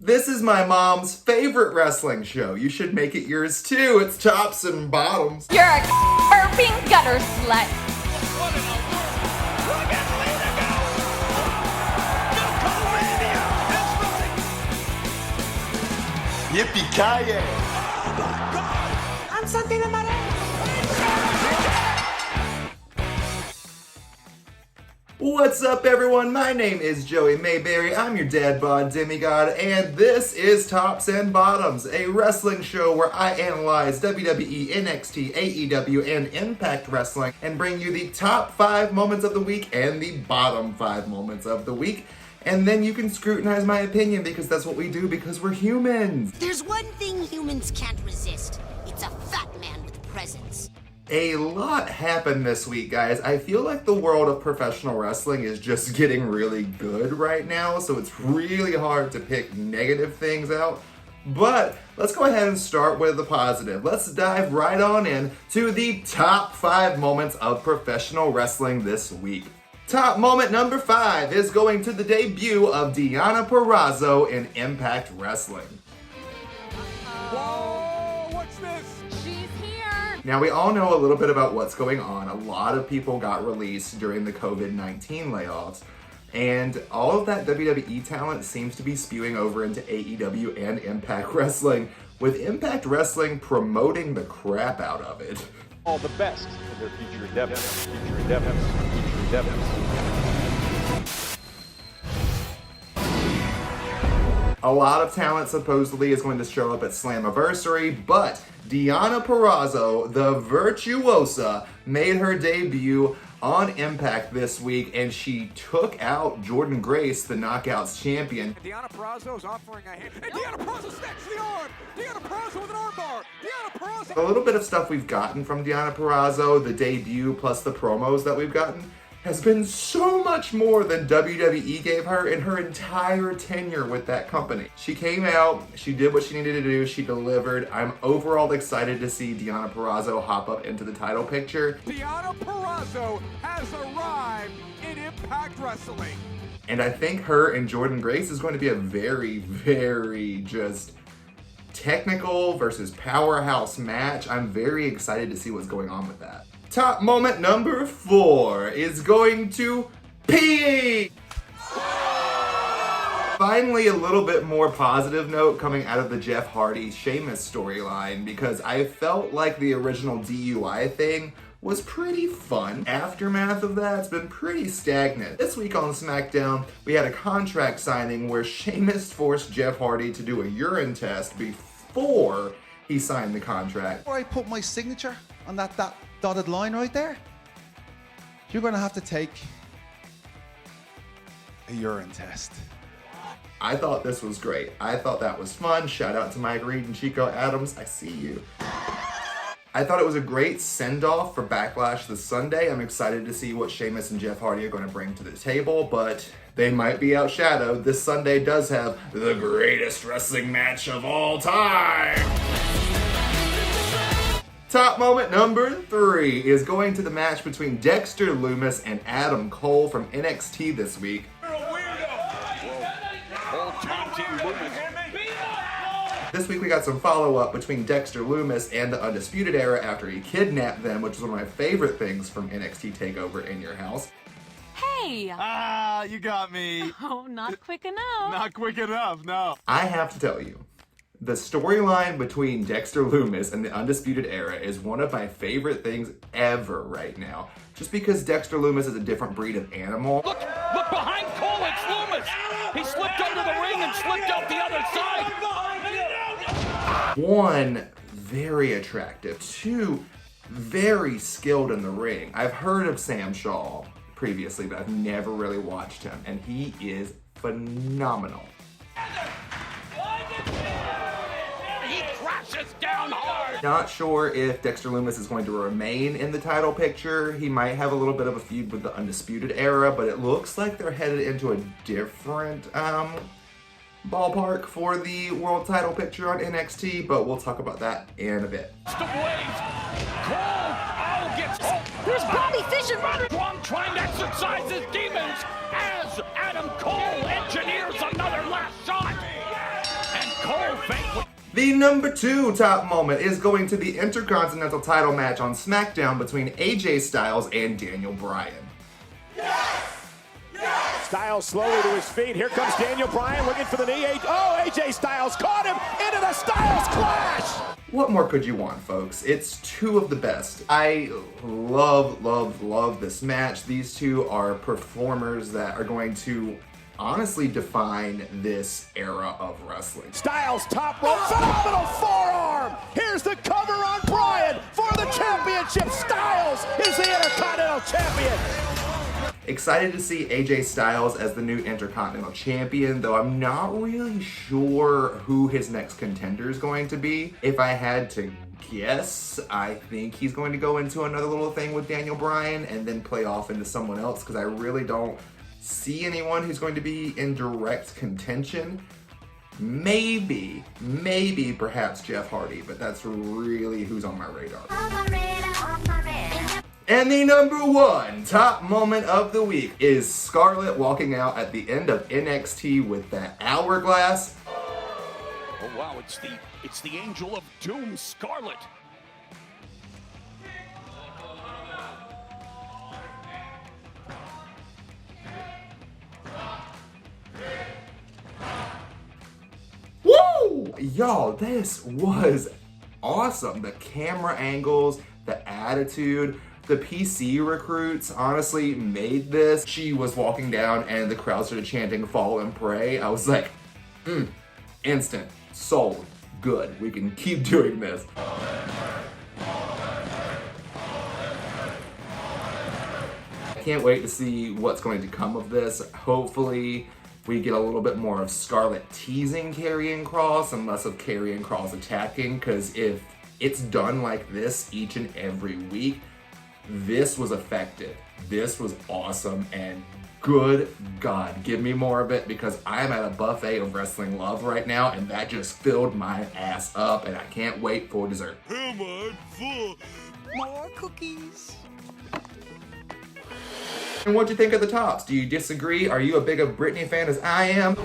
This is my mom's favorite wrestling show. You should make it yours too. It's Tops and Bottoms. You're a burping gutter slut. What in the world? Look at Lena go! Milk Yippee-ki-yay! Oh my God! I'm something in my What's up, everyone? My name is Joey Mayberry. I'm your dad bod demigod, and this is Tops and Bottoms, a wrestling show where I analyze WWE, NXT, AEW, and Impact Wrestling and bring you the top 5 moments of the week and the bottom 5 moments of the week. And then you can scrutinize my opinion because that's what we do because we're humans. There's one thing humans can't resist. It's a fat man with presence. A lot happened this week, guys. I feel like the world of professional wrestling is just getting really good right now, so it's really hard to pick negative things out. But let's go ahead and start with the positive. Let's dive right on in to the top 5 moments of professional wrestling this week. Top moment number 5 is going to the debut of Deonna Purrazzo in Impact Wrestling. Whoa! What's this? She's here. Now, we all know a little bit about what's going on. A lot of people got released during the COVID-19 layoffs, and all of that WWE talent seems to be spewing over into AEW and Impact Wrestling, with Impact Wrestling promoting the crap out of it. All the best in their future endeavors. A lot of talent supposedly is going to show up at Slammiversary, but Deonna Purrazzo, the virtuosa, made her debut on Impact this week, and she took out Jordynne Grace, the Knockouts champion. Deonna Purrazzo is offering a hand. And Deonna Purrazzo snatched the arm! Deonna Purrazzo with an armbar! Deonna Purrazzo! A little bit of stuff we've gotten from Deonna Purrazzo, the debut plus the promos that we've gotten, has been so much more than WWE gave her in her entire tenure with that company. She came out, she did what she needed to do, she delivered. I'm overall excited to see Deonna Purrazzo hop up into the title picture. Deonna Purrazzo has arrived in Impact Wrestling. And I think her and Jordynne Grace is going to be a very, very just technical versus powerhouse match. I'm very excited to see what's going on with that. Top moment number 4 is going to P. Finally, a little bit more positive note coming out of the Jeff Hardy Sheamus storyline, because I felt like the original DUI thing was pretty fun. Aftermath of that's been pretty stagnant. This week on SmackDown, we had a contract signing where Sheamus forced Jeff Hardy to do a urine test before he signed the contract. Before I put my signature on that dotted line right there, you're going to have to take a urine test. I thought this was great. I thought that was fun. Shout out to Mike Reed and Chico Adams. I see you. I thought it was a great send-off for Backlash this Sunday. I'm excited to see what Sheamus and Jeff Hardy are going to bring to the table, but they might be outshadowed. This Sunday does have the greatest wrestling match of all time. Top moment number 3 is going to the match between Dexter Lumis and Adam Cole from NXT this week. This week we got some follow-up between Dexter Lumis and the Undisputed Era after he kidnapped them, which was one of my favorite things from NXT TakeOver in Your House. Hey. You got me. Oh, not quick enough. Not quick enough, no. I have to tell you, the storyline between Dexter Lumis and the Undisputed Era is one of my favorite things ever right now. Just because Dexter Lumis is a different breed of animal. Look behind Cole, it's Lumis. He slipped under the ring and slipped out the other side. 1, very attractive. 2, very skilled in the ring. I've heard of Sam Shaw previously, but I've never really watched him, and he is phenomenal. Down hard. Not sure if Dexter Lumis is going to remain in the title picture. He might have a little bit of a feud with the Undisputed Era, but it looks like they're headed into a different ballpark for the world title picture on NXT, but we'll talk about that in a bit. There's Bobby Fish and Roderick Strong trying to exercise his demons as Adam Cole engineers another last shot. The number 2 top moment is going to the Intercontinental title match on SmackDown between AJ Styles and Daniel Bryan. Styles slowly to his feet. Here comes Daniel Bryan looking for the knee. AJ Styles caught him into the Styles Clash. What more could you want, folks? It's 2 of the best. I love this match. These 2 are performers that are going to honestly define this era of wrestling. Styles top rope, phenomenal forearm. Here's the cover on Bryan for the championship. Styles is the Intercontinental Champion. Excited to see AJ Styles as the new Intercontinental Champion, though I'm not really sure who his next contender is going to be. If I had to guess, I think he's going to go into another little thing with Daniel Bryan and then play off into someone else, because I really don't see anyone who's going to be in direct contention. Maybe perhaps Jeff Hardy, but that's really who's on my radar. And the number 1 top moment of the week is Scarlett walking out at the end of NXT with that hourglass. Oh wow, it's the Angel of Doom, Scarlett. Woo! Y'all, this was awesome. The camera angles, the attitude, the PC recruits honestly made this. She was walking down and the crowd started chanting "Fall and Pray." I was like, instant, sold, good. We can keep doing this. I can't wait to see what's going to come of this. Hopefully, we get a little bit more of Scarlett teasing Karrion Kross and less of Karrion Kross attacking, because if it's done like this each and every week, this was effective. This was awesome, and good God, give me more of it, because I'm at a buffet of wrestling love right now, and that just filled my ass up, and I can't wait for dessert. Am I full? More cookies. And what'd you think of the tops? Do you disagree? Are you a big of Britney fan as I am?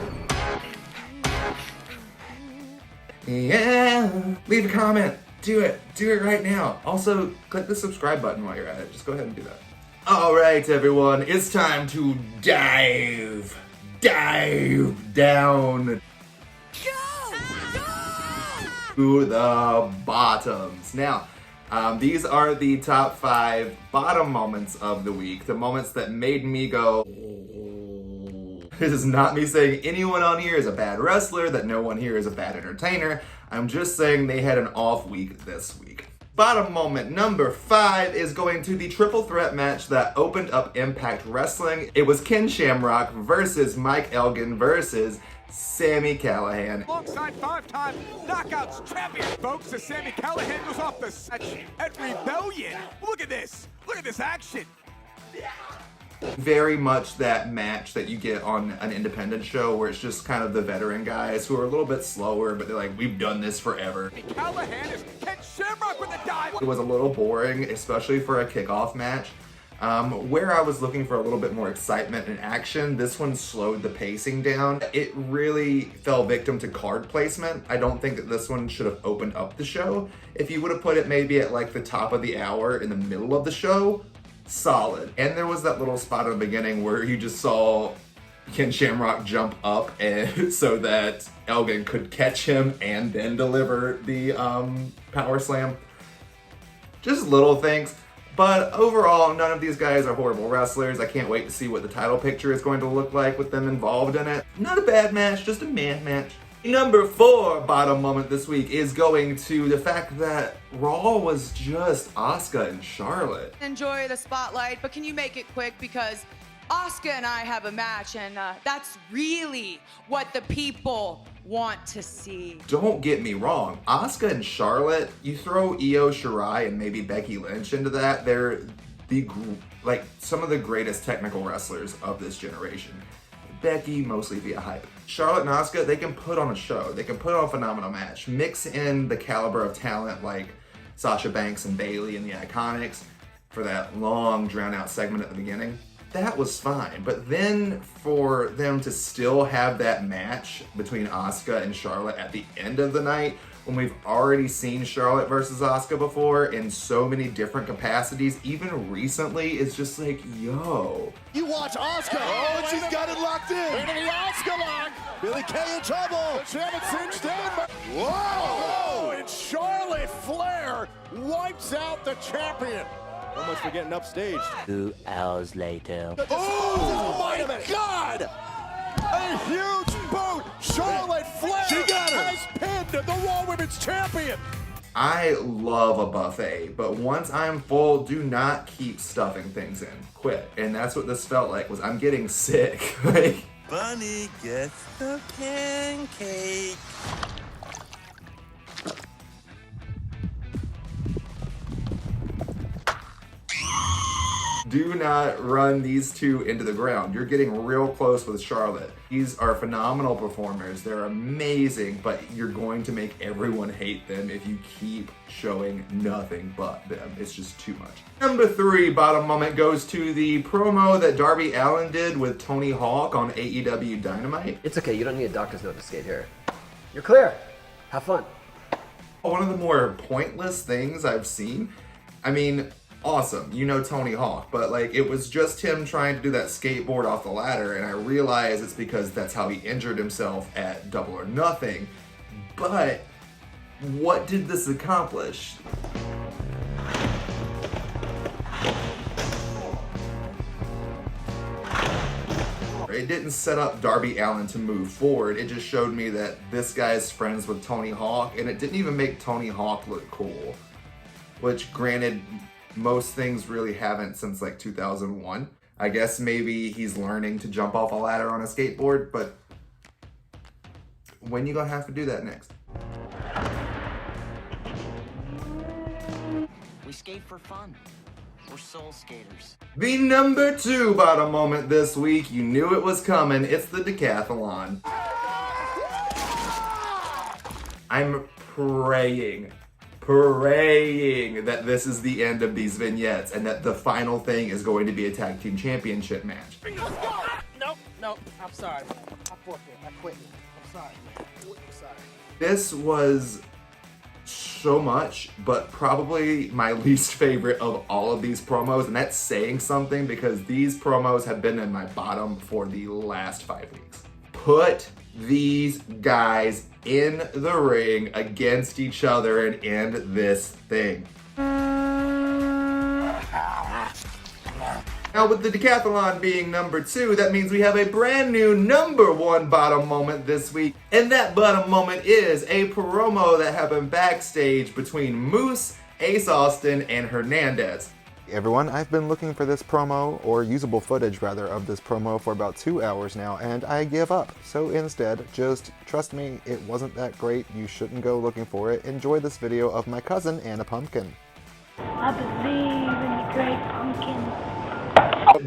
Yeah, leave a comment. Do it right now. Also, click the subscribe button while you're at it. Just go ahead and do that. All right, everyone, it's time to dive down to the bottoms. Now, these are the top 5 bottom moments of the week. The moments that made me go, this is not me saying anyone on here is a bad wrestler, that no one here is a bad entertainer. I'm just saying they had an off week this week. Bottom moment number 5 is going to the triple threat match that opened up Impact Wrestling. It was Ken Shamrock versus Mike Elgin versus Sami Callihan. Alongside 5-time Knockouts champion, folks, as Sami Callihan goes off the set at Rebellion. Look at this action. Very much that match that you get on an independent show where it's just kind of the veteran guys who are a little bit slower, but they're like, we've done this forever. Callihan is Ken Shamrock with a dive. It was a little boring, especially for a kickoff match. Where I was looking for a little bit more excitement and action, this one slowed the pacing down. It really fell victim to card placement. I don't think that this one should have opened up the show. If you would have put it maybe at like the top of the hour in the middle of the show, solid. And there was that little spot at the beginning where you just saw Ken Shamrock jump up and so that Elgin could catch him and then deliver the power slam. Just little things. But overall, none of these guys are horrible wrestlers. I can't wait to see what the title picture is going to look like with them involved in it. Not a bad match, just a meh match. Number 4 bottom moment this week is going to the fact that Raw was just Asuka and Charlotte. Enjoy the spotlight, but can you make it quick, because Asuka and I have a match, and that's really what the people want to see. Don't get me wrong, Asuka and Charlotte, you throw Io Shirai and maybe Becky Lynch into that, they're like some of the greatest technical wrestlers of this generation. Becky mostly via hype. Charlotte and Asuka, they can put on a show. They can put on a phenomenal match. Mix in the caliber of talent like Sasha Banks and Bayley and the Iconics for that long drawn out segment at the beginning. That was fine, but then for them to still have that match between Asuka and Charlotte at the end of the night when we've already seen Charlotte versus Asuka before in so many different capacities, even recently, it's just like, yo. You watch Asuka. Oh, and she's got it locked in. Into the Asuka lock. Billy Kay in trouble. She haven't cinched in. But... Whoa! And Charlotte Flair wipes out the champion. Almost for getting upstaged. 2 hours later. Oh my God! A huge boot! Charlotte Flair has pinned the Raw Women's Champion! I love a buffet, but once I'm full, do not keep stuffing things in. Quit. And that's what this felt like, was I'm getting sick. Like, Bunny gets the pancake. do not run these two into the ground. You're getting real close with Charlotte. These are phenomenal performers. They're amazing, but you're going to make everyone hate them if you keep showing nothing but them. It's just too much. Number 3 bottom moment goes to the promo that Darby Allin did with Tony Hawk on AEW Dynamite. It's okay, you don't need a doctor's note to skate here. You're clear. Have fun. One of the more pointless things I've seen. I mean, awesome, you know Tony Hawk, but like it was just him trying to do that skateboard off the ladder, and I realize it's because that's how he injured himself at Double or Nothing. But what did this accomplish? It didn't set up Darby Allin to move forward. It just showed me that this guy's friends with Tony Hawk, and it didn't even make Tony Hawk look cool. Which, granted, most things really haven't since like 2001. I guess maybe he's learning to jump off a ladder on a skateboard, but when you gonna have to do that next? We skate for fun. We're soul skaters. The number 2 bottom moment this week, you knew it was coming, it's the decathlon. I'm praying that this is the end of these vignettes and that the final thing is going to be a tag team championship match. Nope, I'm sorry. I forfeit. I quit. I'm sorry, man. I'm sorry. This was so much, but probably my least favorite of all of these promos, and that's saying something because these promos have been in my bottom for the last 5 weeks. Put these guys in the ring against each other and end this thing. Now with the decathlon being number 2, that means we have a brand new number 1 bottom moment this week. And that bottom moment is a promo that happened backstage between Moose, Ace Austin, and Hernandez. Hey everyone, I've been looking for this promo, or usable footage rather, of this promo for about 2 hours now, and I give up. So instead, just trust me, it wasn't that great, you shouldn't go looking for it. Enjoy this video of my cousin, Anna Pumpkin. I believe in the great pumpkin.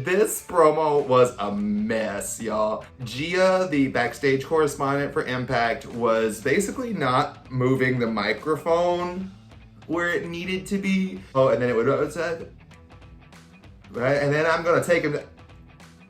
This promo was a mess, y'all. Gia, the backstage correspondent for Impact, was basically not moving the microphone where it needed to be. Oh, and then it would have said, right? And then I'm gonna take him to...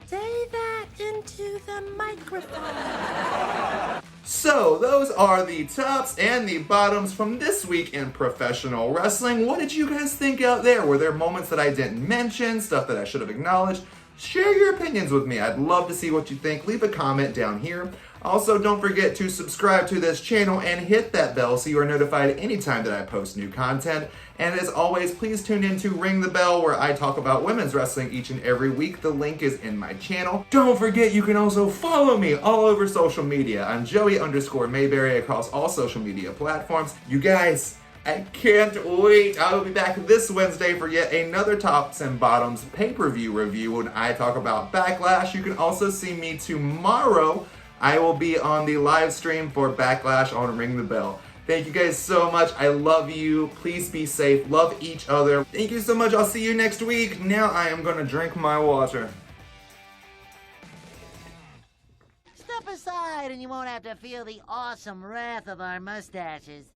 Say that into the microphone. So, those are the tops and the bottoms from this week in professional wrestling. What did you guys think out there? Were there moments that I didn't mention, stuff that I should have acknowledged? Share your opinions with me. I'd love to see what you think. Leave a comment down here. Also, don't forget to subscribe to this channel and hit that bell so you are notified anytime that I post new content. And as always, please tune in to Ring the Bell, where I talk about women's wrestling each and every week. The link is in my channel. Don't forget you can also follow me all over social media. I'm Joey_Mayberry across all social media platforms. You guys, I can't wait. I will be back this Wednesday for yet another tops and bottoms pay-per-view review when I talk about Backlash. You can also see me tomorrow. I will be on the live stream for Backlash on Ring the Bell. Thank you guys so much. I love you. Please be safe. Love each other. Thank you so much. I'll see you next week. Now I am gonna drink my water. Step aside and you won't have to feel the awesome wrath of our mustaches.